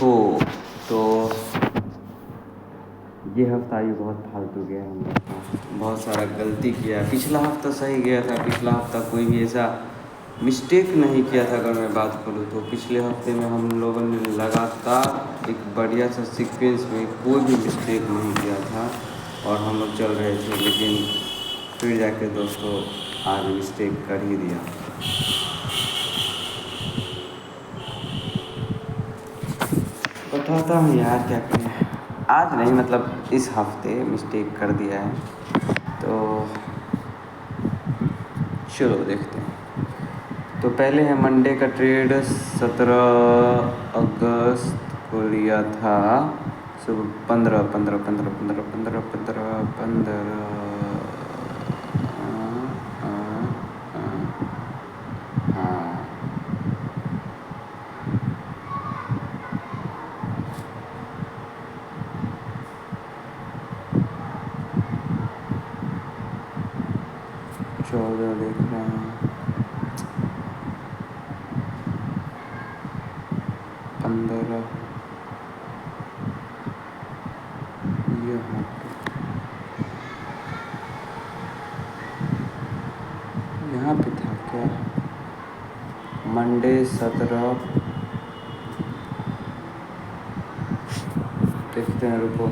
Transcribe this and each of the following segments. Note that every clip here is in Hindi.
देखो तो ये हफ्ता ही बहुत फालतू गया हम लोग का, बहुत सारा गलती किया। पिछला हफ्ता सही गया था, पिछला हफ्ता कोई भी ऐसा मिस्टेक नहीं किया था। अगर मैं बात करूँ तो पिछले हफ्ते में हम लोगों ने लगातार एक बढ़िया सा सीक्वेंस में कोई भी मिस्टेक नहीं किया था और हम लोग चल रहे थे, लेकिन फिर जाके दोस्तों आज मिस्टेक कर ही दिया। बताता हूँ यार क्या करें, आज नहीं मतलब इस हफ्ते मिस्टेक कर दिया है। तो चलो देखते हैं। तो पहले है मंडे का ट्रेड 17 अगस्त को लिया था, सुबह 15 हाँ 14 देख रहे हैं, 15 यहाँ पे था क्या, मंडे 17 देखते हैं, रुको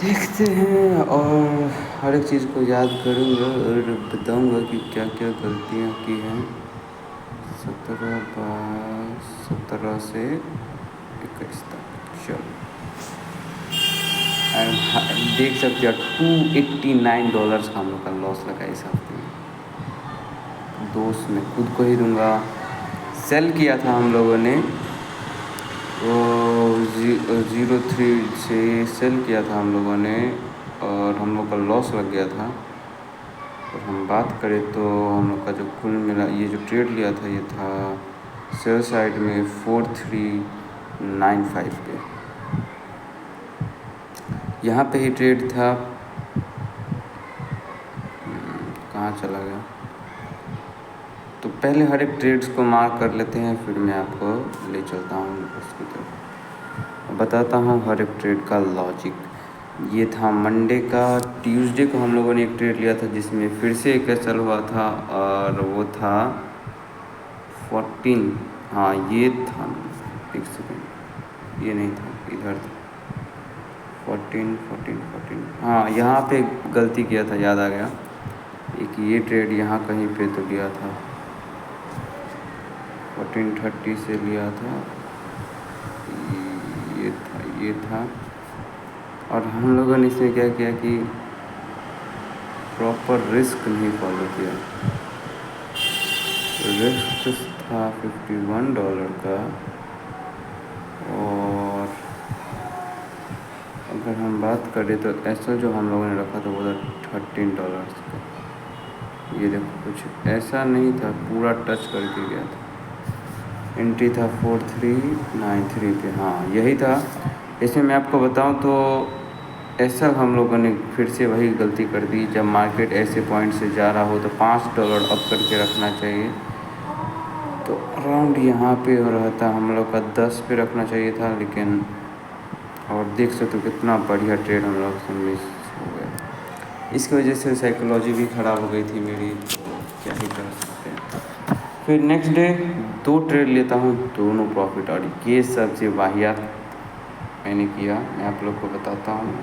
देखते हैं और हर एक चीज़ को याद करूँगा और बताऊँगा कि क्या क्या गलतियाँ की हैं। 17 से 21 तक चलो देख सकते हो $289 का हम लोग का लॉस लगा इस हफ्ते में। दोस्त मैं खुद को ही दूंगा। सेल किया था हम लोगों ने, वो 03 से सेल किया था हम लोगों ने और हम लोग का लॉस लग गया था। और हम बात करें तो हम लोग का जो कुल मिला ये जो ट्रेड लिया था ये था सेल साइड में 4395 पे, यहाँ पे ही ट्रेड था। कहाँ चला गया, तो पहले हर एक ट्रेड्स को मार्क कर लेते हैं, फिर मैं आपको ले चलता हूँ उसकी तरफ, बताता हूँ हर एक ट्रेड का लॉजिक। ये था मंडे का। ट्यूसडे को हम लोगों ने एक ट्रेड लिया था जिसमें फिर से एक कैंसल हुआ था और वो था 14, हाँ ये था, एक सेकेंड ये नहीं था, इधर था 14, हाँ यहाँ पे गलती किया था, याद आ गया। एक ये ट्रेड यहाँ कहीं पे तो लिया था, 1430 से लिया था, ये था। और हम लोगों ने इसमें क्या किया कि प्रॉपर रिस्क नहीं फॉलो किया। रिस्क था $51 का और अगर हम बात करें तो ऐसा जो हम लोगों ने रखा था वो था $13 का। ये देखो कुछ ऐसा नहीं था, पूरा टच करके गया था। एंट्री था 4393 पे, हाँ यही था। इसमें मैं आपको बताऊं तो ऐसा हम लोगों ने फिर से वही गलती कर दी। जब मार्केट ऐसे पॉइंट से जा रहा हो तो $5 अप करके रखना चाहिए। तो अराउंड यहाँ पे हो रहा था, हम लोग का 10 पे रखना चाहिए था, लेकिन और देख सकते हो कितना बढ़िया ट्रेड हम लोग से मिस हो गया। इसकी वजह से साइकोलॉजी भी ख़राब हो गई थी मेरी, तो क्या ही कर सकते हैं। फिर नेक्स्ट डे 2 ट्रेड लेता हूँ, दोनों प्रॉफिट, और ये सबसे वाहियात मैंने किया, मैं आप लोग को बताता हूँ।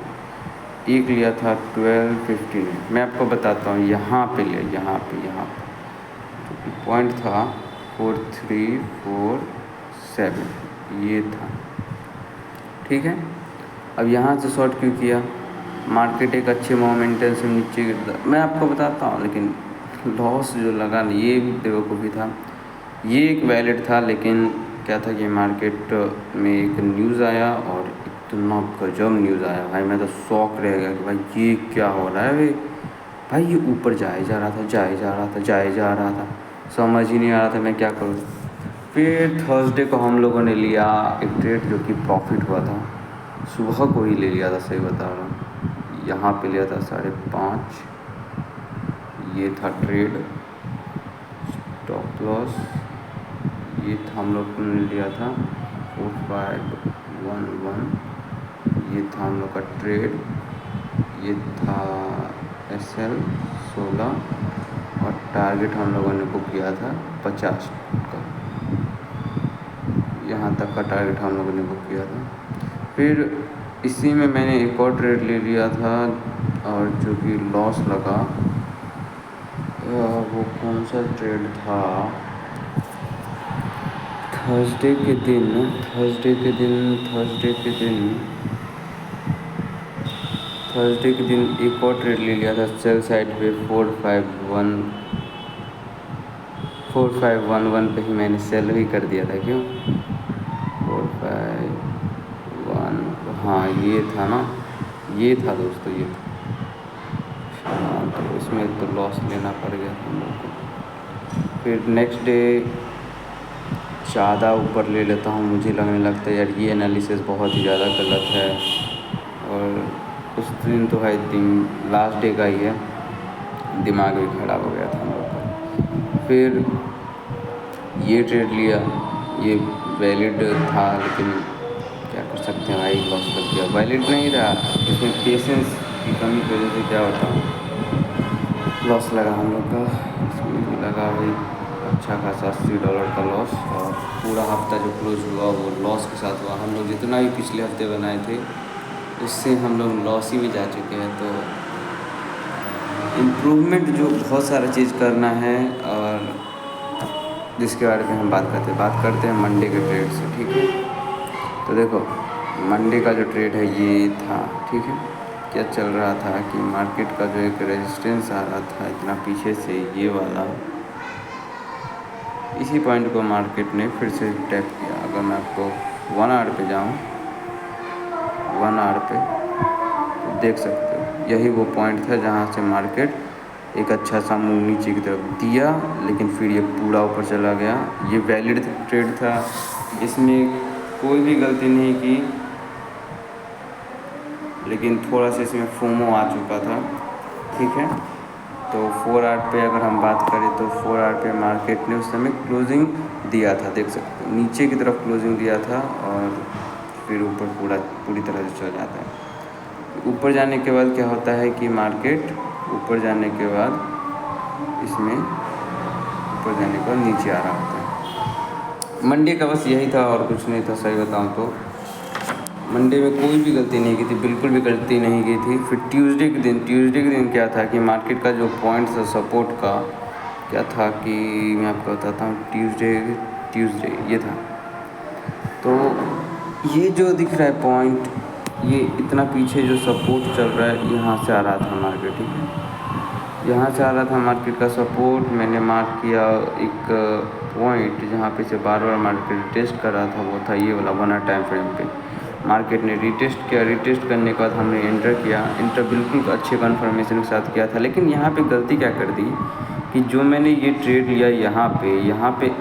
एक लिया था 1215, मैं आपको बताता हूँ यहाँ पे लिया, यहाँ पे जो पॉइंट था 4347 ये था, ठीक है। अब यहाँ से शॉर्ट क्यों किया, मार्केट एक अच्छे मोमेंटम से नीचे गिरता, मैं आपको बताता हूँ, लेकिन लॉस जो लगा ना ये भी बेवकूफ़ी था। ये एक वैलिड था, लेकिन क्या था कि मार्केट में एक न्यूज़ आया और इतना गजब न्यूज़ आया भाई, मैं तो शॉक रह गया कि भाई ये क्या हो रहा है भाई ये ऊपर जाए जा रहा था, समझ ही नहीं आ रहा था मैं क्या करूँ। फिर थर्सडे को हम लोगों ने लिया एक ट्रेड जो कि प्रॉफिट हुआ था, सुबह को ही ले लिया था, सही बता रहा हूँ। यहाँ पे लिया था 5.5, ये था ट्रेड, स्टॉप लॉस ये हम लोग ने लिया था 4511, ये था हम लोग का ट्रेड, ये था SL 16 और टारगेट हम लोगों ने बुक किया था 50 का। यहाँ तक का टारगेट हम लोगों ने बुक किया था। फिर इसी में मैंने एक और ट्रेड ले लिया था और जो कि लॉस लगा। वो कौन सा ट्रेड था, थर्सडे के दिन एक और ट्रेड ले लिया था सेल साइड पे 4511 पे ही मैंने सेल भी कर दिया था। क्यों 451, हाँ ये था ना, ये था दोस्तों, ये था। हाँ तो इसमें तो लॉस लेना पड़ गया हम लोग को। फिर नेक्स्ट डे ज़्यादा ऊपर ले लेता हूँ, मुझे लगने लगता है यार ये एनालिसिस बहुत ही ज़्यादा गलत है। और उस दिन तो है दिन लास्ट डे का ही है, दिमाग भी खराब हो गया था हम लोग का। फिर ये ट्रेड लिया, ये वैलिड था लेकिन क्या कर सकते हैं भाई, लॉस लग गया। वैलिड नहीं था, इसमें पेशेंस की कमी की वजह से क्या होता है, लॉस लगा हम लोग का। इसमें लगा भाई अच्छा खासा $80 का लॉस, और पूरा हफ्ता जो क्लोज हुआ वो लॉस के साथ हुआ। हम लोग जितना भी पिछले हफ्ते बनाए थे उससे हम लोग लॉस ही में जा चुके हैं। तो इम्प्रूवमेंट जो बहुत सारा चीज़ करना है, और जिसके बारे में हम बात करते हैं मंडे के ट्रेड से, ठीक है। तो देखो मंडे का जो ट्रेड है ये था, ठीक है। क्या चल रहा था कि मार्केट का जो एक रेजिस्टेंस आ रहा था इतना पीछे से, ये वाला, इसी पॉइंट को मार्केट ने फिर से टैप किया। अगर मैं आपको 1 आवर पे जाऊँ, 1 आवर पे तो देख सकते हो यही वो पॉइंट था जहाँ से मार्केट एक अच्छा सा मूव नीचे की तरफ दिया, लेकिन फिर ये पूरा ऊपर चला गया। ये वैलिड ट्रेड था, इसमें कोई भी गलती नहीं की, लेकिन थोड़ा सा इसमें फोमो आ चुका था, ठीक है। तो 4 आवर पे अगर हम बात करें तो 4 आवर पे मार्केट ने उस समय क्लोजिंग दिया था, देख सकते हो नीचे की तरफ क्लोजिंग दिया था, और फिर ऊपर पूरी तरह से चल जाता है। ऊपर जाने के बाद क्या होता है कि मार्केट ऊपर जाने के बाद इसमें ऊपर जाने के बाद नीचे आ रहा होता है। मंडे का बस यही था और कुछ नहीं था, सही बताऊँ तो मंडे में कोई भी गलती नहीं की थी, बिल्कुल भी गलती नहीं की थी। फिर ट्यूसडे के दिन क्या था कि मार्केट का जो पॉइंट था सपोर्ट का, क्या था कि मैं आपको बताता हूँ। ट्यूसडे ये था, तो ये जो दिख रहा है पॉइंट, ये इतना पीछे जो सपोर्ट चल रहा है, यहाँ से आ रहा था मार्केट, ठीक है। यहाँ से आ रहा था मार्केट का सपोर्ट, मैंने मार्क किया एक पॉइंट जहाँ पे से बार मार्केट टेस्ट कर रहा था, वो था ये वाला 1 आवर टाइम फ्रेम पे। मार्केट ने रिटेस्ट किया, रिटेस्ट करने के बाद हमने इंटर बिल्कुल अच्छे कन्फर्मेशन के साथ किया था। लेकिन यहाँ पे गलती क्या कर दी कि जो मैंने ये ट्रेड लिया यहाँ पे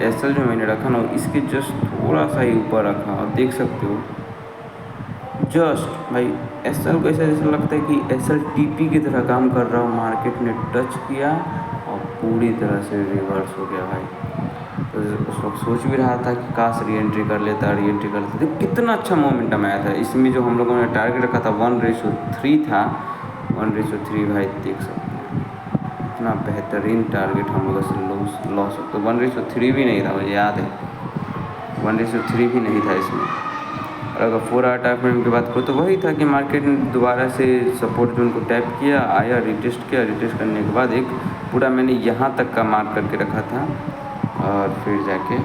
एसएल जो मैंने रखा ना, इसके जस्ट थोड़ा सा ही ऊपर रखा, और देख सकते हो जस्ट भाई एसएल को ऐसा जैसा लगता है कि एसएल टीपी की तरह काम कर रहा हूँ। मार्केट ने टच किया और पूरी तरह से रिवर्स हो गया भाई। तो उस वक्त सोच भी रहा था कि काश री एंट्री कर लेता। देखो कितना अच्छा मोमेंटम आया था इसमें। जो हम लोगों ने टारगेट रखा था 1:3 था, 1:3 भाई देख सकते हैं इतना बेहतरीन टारगेट हम लोगों से लॉस। तो 1:3 भी नहीं था, मुझे याद है 1:3 भी नहीं था इसमें। और अगर 4 आवर टाइम फ्रेम की बात करूँ तो वही था कि मार्केट ने दोबारा से सपोर्ट जोन को टैप किया, आया, रिटेस्ट किया। रिटेस्ट करने के बाद एक पूरा मैंने यहाँ तक का मार्क करके रखा था, और फिर जाके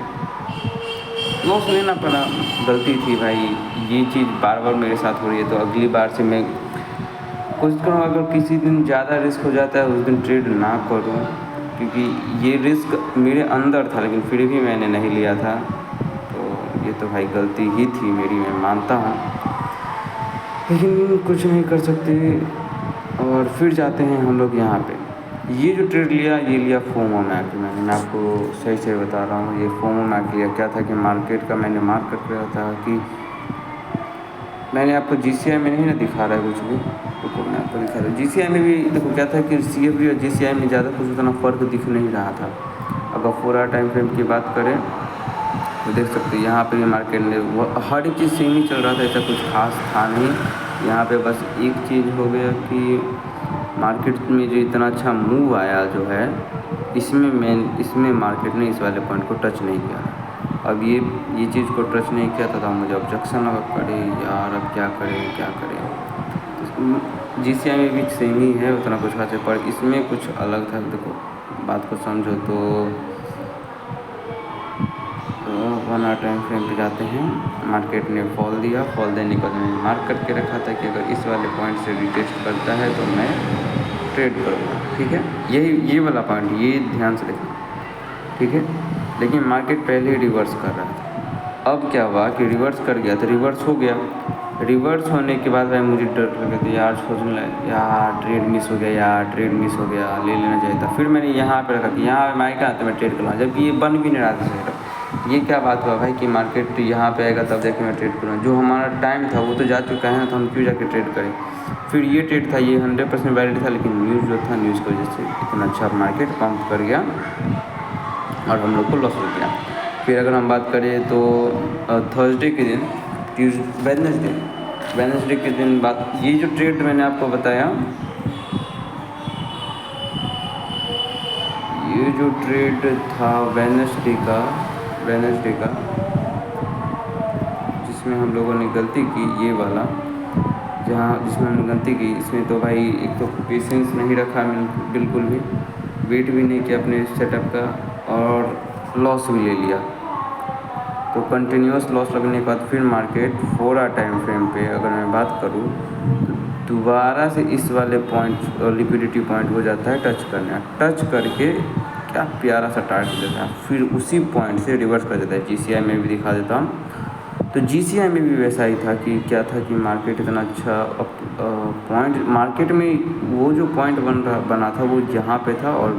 लॉस लेना पड़ा। गलती थी भाई, ये चीज़ बार बार मेरे साथ हो रही है। तो अगली बार से मैं कोशिश करूँ अगर किसी दिन ज़्यादा रिस्क हो जाता है उस दिन ट्रेड ना करूँ, क्योंकि ये रिस्क मेरे अंदर था लेकिन फिर भी मैंने नहीं लिया था। ये तो भाई गलती ही थी मेरी, मैं मानता हूँ, लेकिन कुछ नहीं कर सकते। और फिर जाते हैं हम लोग यहाँ पे। ये जो ट्रेड लिया, ये लिया फोमो मैक। मैं आपको सही बता रहा हूँ, ये फोमो मैक लिया। क्या था कि मार्केट का मैंने मार्क करके रखा था कि मैंने आपको जीसीआई में नहीं ना दिखा रहा है कुछ भी, तो मैं आपको दिखा रहा हूँ। जीसीआई में भी देखो क्या था कि सीएफडी और जीसीआई में ज़्यादा कुछ उतना फ़र्क दिख नहीं रहा था। अगर 4 आवर टाइम फ्रेम की बात करें तो देख सकते हैं यहाँ पे भी मार्केट ने वो हर एक चीज़ सेम ही चल रहा था, ऐसा कुछ खास था नहीं। यहाँ पे बस एक चीज़ हो गया कि मार्केट में जो इतना अच्छा मूव आया जो है, इसमें मार्केट ने इस वाले पॉइंट को टच नहीं किया। अब ये चीज़ को टच नहीं किया था, तो मुझे ऑब्जेक्शन लगा, करे यार अब क्या करें। तो GCI में भी सेम ही है, उतना कुछ खास है, पर इसमें कुछ अलग था। देखो बात को समझो तो 1 आवर टाइम फ्रेम पे जाते हैं। मार्केट ने फॉल दिया, फॉल देने के बाद मैंने मार्क करके रखा था कि अगर इस वाले पॉइंट से रिटेस्ट करता है तो मैं ट्रेड करूँगा, ठीक है। ये वाला पॉइंट ये ध्यान से देखना, ठीक है। लेकिन मार्केट पहले ही रिवर्स कर रहा था। अब क्या हुआ कि रिवर्स कर गया, तो रिवर्स हो गया। रिवर्स होने के बाद भाई मुझे डर लगा था यार, सोचने लगा यार ट्रेड मिस हो गया, ले लेना चाहिए था। फिर मैंने यहाँ पे रखा कि यहाँ मैं क्या तो मैं ट्रेड करूँगा, जब ये बन भी नहीं रहा था सेटअप। ये क्या बात हुआ भाई कि मार्केट यहाँ पे आएगा तब जाके मैं ट्रेड करूँगा। जो हमारा टाइम था वो तो जा चुका है ना, तो हम क्यों जाके ट्रेड करें। फिर ये ट्रेड था, ये 100% वैलिड था, लेकिन न्यूज़ जो था, न्यूज़ की वजह से इतना अच्छा मार्केट पंप कर गया और हम लोग को लॉस हो गया। फिर अगर हम बात करें तो थर्सडे के दिन, वेडनेसडे के दिन बात, ये जो ट्रेड मैंने आपको बताया, ये जो ट्रेड था वेडनेसडे का जिसमें हम लोगों ने गलती की, ये वाला जिसमें हमने गलती की, इसमें तो भाई एक तो पेशेंस नहीं रखा मैंने बिल्कुल भी, वेट भी नहीं किया अपने सेटअप का, और लॉस भी ले लिया। तो कंटिन्यूस लॉस लगने के बाद फिर मार्केट 4 आवर टाइम फ्रेम पे अगर मैं बात करूँ तो दोबारा से इस वाले पॉइंट लिक्विडिटी पॉइंट हो जाता है टच करके क्या प्यारा सा टारगेट देता है, फिर उसी पॉइंट से रिवर्स कर देता है। GCI में भी दिखा देता हूँ। तो GCI में भी वैसा ही था कि क्या था कि मार्केट इतना अच्छा पॉइंट, मार्केट में वो जो पॉइंट बना था वो यहाँ पे था, और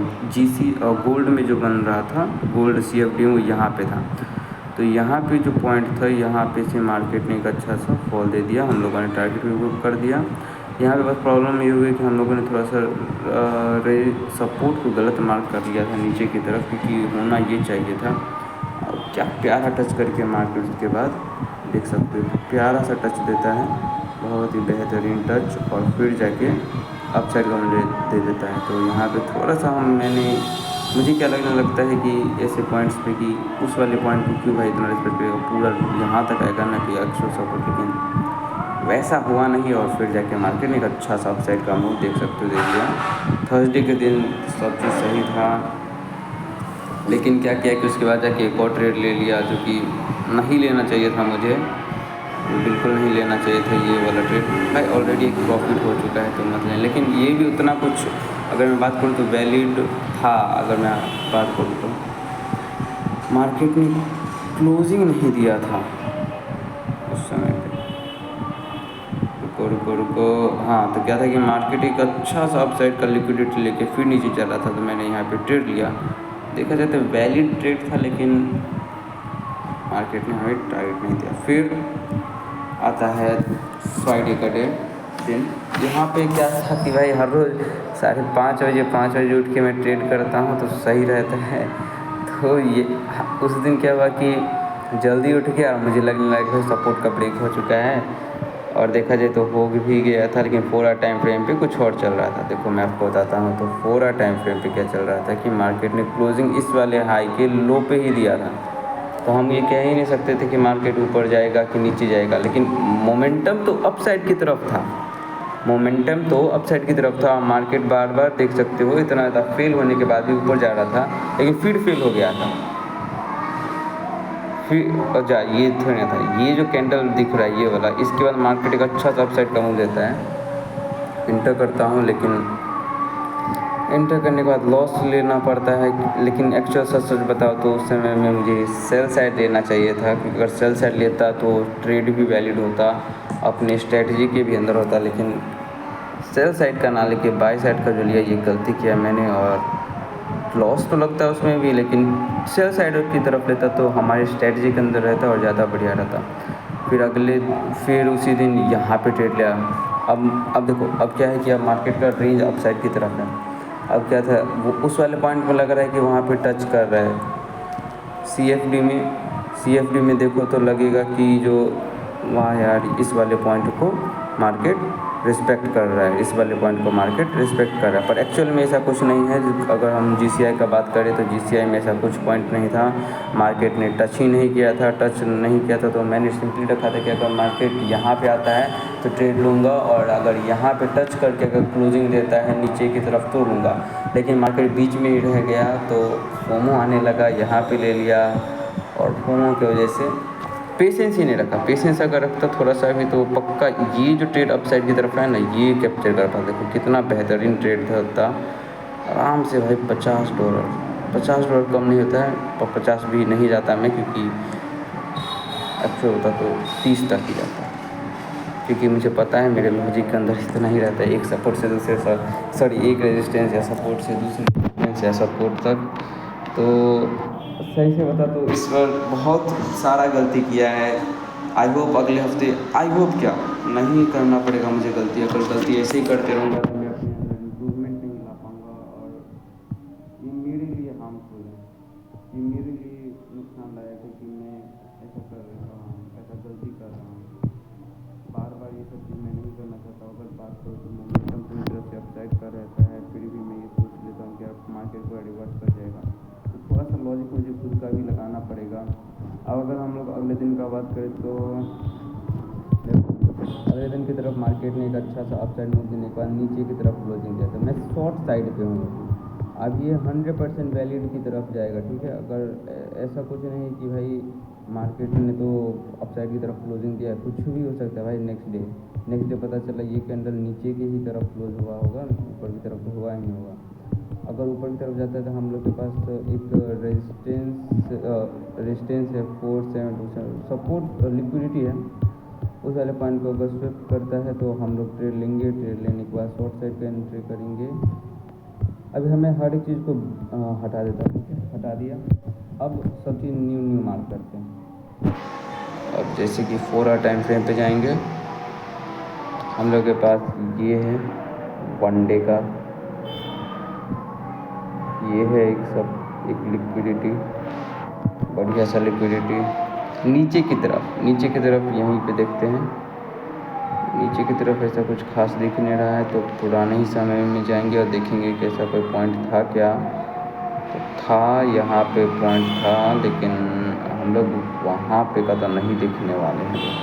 गोल्ड में जो बन रहा था, गोल्ड CFD वो यहाँ पे था। तो यहाँ पे जो पॉइंट था, यहाँ पे से मार्केट ने एक अच्छा सा फॉल दे दिया, हम लोगों ने टारगेट भी बुक कर दिया। यहाँ पे बस प्रॉब्लम ये हुई कि हम लोगों ने थोड़ा सा सपोर्ट को गलत मार्क कर दिया था नीचे की तरफ, क्योंकि होना ये चाहिए था। और क्या प्यारा टच करके मार्केट के बाद देख सकते हो, प्यारा सा टच देता है, बहुत ही बेहतरीन टच, और फिर जाके अप साइड का मुझे दे देता है। तो यहाँ पे थोड़ा सा मुझे क्या लगने लगता है कि ऐसे पॉइंट्स पे कि उस वाले पॉइंट को क्यों भाई इतना रिस्पेक्ट करेगा, पूरा यहाँ तक आएगा ना कि एक्चुअल सपोर्ट, लेकिन वैसा हुआ नहीं। और फिर जाके मार्केट ने एक अच्छा सा अपसाइड का मूव देख सकते हो दे दिया। थर्सडे के दिन सब चीज़ सही था, लेकिन क्या किया कि उसके बाद जाके एक और ट्रेड ले लिया, जो कि नहीं लेना चाहिए था मुझे, बिल्कुल नहीं लेना चाहिए था ये वाला ट्रेड। भाई ऑलरेडी एक प्रॉफिट हो चुका है तो मत लें, लेकिन ये भी उतना कुछ अगर मैं बात करूँ तो वैलिड था। अगर मैं बात करूँ तो मार्केट ने क्लोजिंग नहीं दिया था उस समय पे। रुको, हाँ, तो क्या था कि मार्केट एक अच्छा सा अपसाइड का लिक्विडिटी लेके फिर नीचे चल रहा था, तो मैंने यहाँ पे ट्रेड लिया। देखा जाए तो वैलिड ट्रेड था, लेकिन मार्केट ने हमें टारगेट नहीं दिया। फिर आता है फ्राइडे का दिन। यहाँ पे क्या था कि भाई हर रोज़ 5:30 बजे उठ के मैं ट्रेड करता हूँ तो सही रहता है। तो ये उस दिन क्या हुआ कि जल्दी उठ गया, मुझे लगने लगा कि सपोर्ट का ब्रेक हो चुका है, और देखा जाए तो हो भी गया था। लेकिन 4 आवर टाइम फ्रेम पे कुछ और चल रहा था। देखो मैं आपको बताता हूँ, तो 4 आवर टाइम फ्रेम पे क्या चल रहा था कि मार्केट ने क्लोजिंग इस वाले हाई के लो पे ही दिया था। तो हम ये कह ही नहीं सकते थे कि मार्केट ऊपर जाएगा कि नीचे जाएगा, लेकिन मोमेंटम तो अपसाइड की तरफ था। मार्केट बार बार देख सकते हो इतना ज़्यादा फेल होने के बाद भी ऊपर जा रहा था, लेकिन फिर फेल हो गया था। ये थोड़ा था, ये जो कैंडल दिख रहा है ये वाला, इसके बाद मार्केट एक अच्छा सा अपसाइड का मूव देता है। इंटर करता हूँ, लेकिन इंटर करने के बाद लॉस लेना पड़ता है। लेकिन एक्चुअल सच बताओ तो उस समय में मुझे सेल साइड लेना चाहिए था, क्योंकि अगर सेल साइड लेता तो ट्रेड भी वैलिड होता, अपने स्ट्रेटजी के भी अंदर होता। लेकिन सेल साइड का ना लेके बाय साइड का जो लिया, ये गलती किया मैंने, और लॉस तो लगता है उसमें भी, लेकिन सेल साइड की तरफ लेता तो हमारी स्ट्रेटजी के अंदर रहता और ज़्यादा बढ़िया रहता। फिर उसी दिन यहाँ पे ट्रेड लिया। अब देखो, अब क्या है कि अब मार्केट का रेंज अपसाइड की तरफ है। अब क्या था, वो उस वाले पॉइंट पर लग रहा है कि वहाँ पे टच कर रहा है CFD में। CFD में देखो तो लगेगा कि जो वाह यार इस वाले पॉइंट को मार्केट रिस्पेक्ट कर रहा है, इस वाले पॉइंट को मार्केट रिस्पेक्ट कर रहा है, पर एक्चुअल में ऐसा कुछ नहीं है। अगर हम GCI का बात करें तो GCI में ऐसा कुछ पॉइंट नहीं था, मार्केट ने टच ही नहीं किया था। टच नहीं किया था तो मैंने सिंपली रखा था कि अगर मार्केट यहाँ पे आता है तो ट्रेड लूँगा, और अगर यहाँ पे टच करके अगर क्लोजिंग देता है नीचे की तरफ तो लूँगा। लेकिन मार्केट बीच में ही रह गया तो फोमो आने लगा, यहाँ पे ले लिया, और फोमो की वजह से पेशेंस ही नहीं रखा। पेशेंस अगर रखता थोड़ा सा भी तो पक्का ये जो ट्रेड अपसाइड की तरफ है ना, ये कैप्चर कर पाता। देखो कितना बेहतरीन ट्रेड था आराम से भाई। $50 कम नहीं होता है, पर 50 भी नहीं जाता मैं, क्योंकि अच्छा होता तो 30 तक ही जाता है, क्योंकि मुझे पता है मेरे लॉजिक के अंदर इतना ही रहता है, एक सपोर्ट से दूसरे एक रेजिस्टेंस या सपोर्ट से दूसरे रेजिस्टेंस या सपोर्ट तक। तो सही से बता तो इस बार बहुत सारा गलती किया है। आई होप अगले हफ्ते, आई होप क्या नहीं करना पड़ेगा मुझे गलती। अगर गलती ऐसे ही करते रहूँगा तो मैं अपने अंदर इम्प्रूवमेंट नहीं ला पाऊँगा, और ये मेरे लिए हार्मफुल है, ये मेरे लिए नुकसानदायक है कि मैं ऐसा कर रहा हूँ, ऐसा गलती कर रहा हूँ। बार बार ये सब चीज़ मैं नहीं करना चाहता हूँ। अगर बात करूँ तो मोमेंटम पूरी तरफ से अपसाइड का रहता है, फिर भी मैं ये सोच लेता हूँ कि अब मार्केट पूरा रिवर्स कर जाएगा, तो थोड़ा सा लॉजिक मुझे खुद का भी लगाना पड़ेगा। अब अगर हम लोग अगले दिन का बात करें तो अगले दिन की तरफ मार्केट ने एक अच्छा सा अपसाइड मूव देने के बाद नीचे की तरफ क्लोजिंग दिया, तो मैं शॉर्ट साइड पे हूँ। अब ये 100% वैलिड की तरफ जाएगा, ठीक है। अगर ऐसा कुछ नहीं कि भाई मार्केट ने तो अपसाइड की तरफ क्लोजिंग दिया है, कुछ भी हो सकता है भाई। नेक्स्ट डे पता चला ये कैंडल नीचे की ही तरफ क्लोज हुआ होगा, ऊपर की तरफ तो हुआ ही नहीं होगा। अगर ऊपर की तरफ जाता है तो हम लोग के पास तो एक रेजिस्टेंस है 4727, सपोर्ट लिक्विडिटी है, उस वाले पॉइंट को अगर स्विफ्ट करता है तो हम लोग ट्रेड लेंगे। ट्रेड लेने के बाद शॉर्ट साइड पे एंट्री करेंगे। अभी हमें हर एक चीज़ को हटा देता है, ठीक है, हटा दिया। अब सब चीज़ न्यू मार्क करते हैं। अब जैसे कि 4 आवर टाइम फ्रेम पे जाएंगे, हम लोग के पास ये है 1 डे का, ये है एक लिक्विडिटी, बढ़िया सा लिक्विडिटी। नीचे की तरफ यहीं पे देखते हैं, नीचे की तरफ ऐसा कुछ खास दिख नहीं रहा है, तो पुराने ही समय में जाएंगे और देखेंगे कि ऐसा कोई पॉइंट था क्या। तो था, यहाँ पे पॉइंट था, लेकिन हम लोग वहाँ पे कदम नहीं देखने वाले हैं।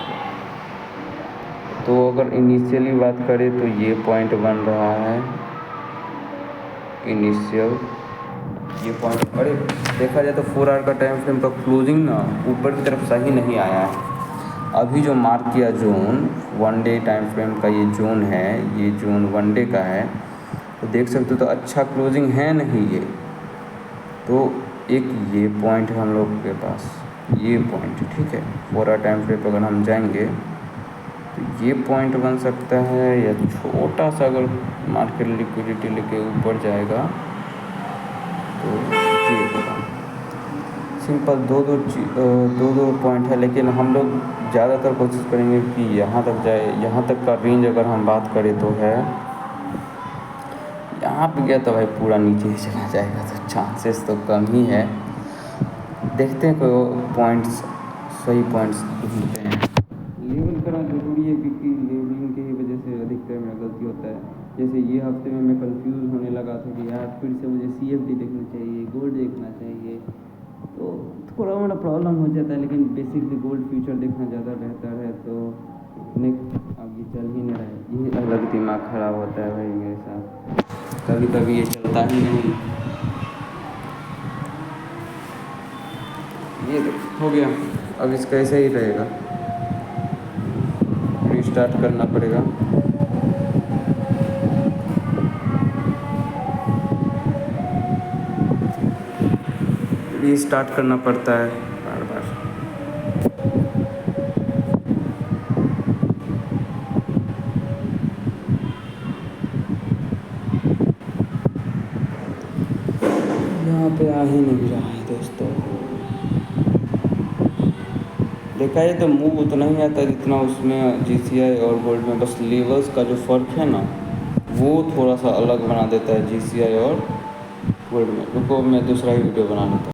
तो अगर इनिशियली बात करें तो ये पॉइंट बन रहा है इनिशियल, ये पॉइंट। अरे देखा जाए तो 4 आवर का टाइम फ्रेम का क्लोजिंग ना ऊपर की तरफ सही नहीं आया है। अभी जो मार्क किया जोन 1 डे टाइम फ्रेम का ये जोन है, ये जोन 1 डे का है, तो देख सकते हो तो अच्छा क्लोजिंग है नहीं ये। तो एक ये पॉइंट है हम लोग के पास, ये पॉइंट, ठीक है। 4 आवर टाइम फ्रेम पर अगर हम जाएंगे तो ये पॉइंट बन सकता है, या छोटा सा अगर मार्केट लिक्विडिटी लेके ऊपर जाएगा तो ये होगा। सिंपल दो पॉइंट है, लेकिन हम लोग ज़्यादातर कोशिश करेंगे कि यहाँ तक जाए। यहाँ तक का रेंज अगर हम बात करें तो है, यहाँ पे गया तो भाई पूरा नीचे ही चला जाएगा, तो चांसेस तो कम ही है। देखते हैं कोई पॉइंट्स, सही पॉइंट्स ढूंढते हैं। लेवल करना ज़रूरी है, क्योंकि लेवलिंग की वजह से अधिकतर मेरा गलती होता है। जैसे ये हफ्ते में मैं कंफ्यूज होने लगा था कि यार फिर से मुझे CFD देखना चाहिए, गोल्ड देखना चाहिए, तो थोड़ा मोड़ा प्रॉब्लम हो जाता है। लेकिन बेसिकली गोल्ड फ्यूचर देखना ज़्यादा बेहतर है। तो नेक्स्ट अब ये चल ही नहीं रहा है, ये अलग दिमाग ख़राब होता है भाई मेरे साथ, कभी कभी ये चलता ही नहीं। ये हो गया, अब इसका ऐसे ही रहेगा, रीस्टार्ट करना पड़ेगा। रीस्टार्ट करना पड़ता है बार बार। यहाँ पे आ ही नहीं रहा है दोस्तों। देखा जाए तो मूव उतना ही आता है जितना उसमें GCI और गोल्ड में, बस लेवल्स का जो फ़र्क है ना वो थोड़ा सा अलग बना देता है GCI और गोल्ड में। रुको मैं दूसरा ही वीडियो बना लेता हूँ।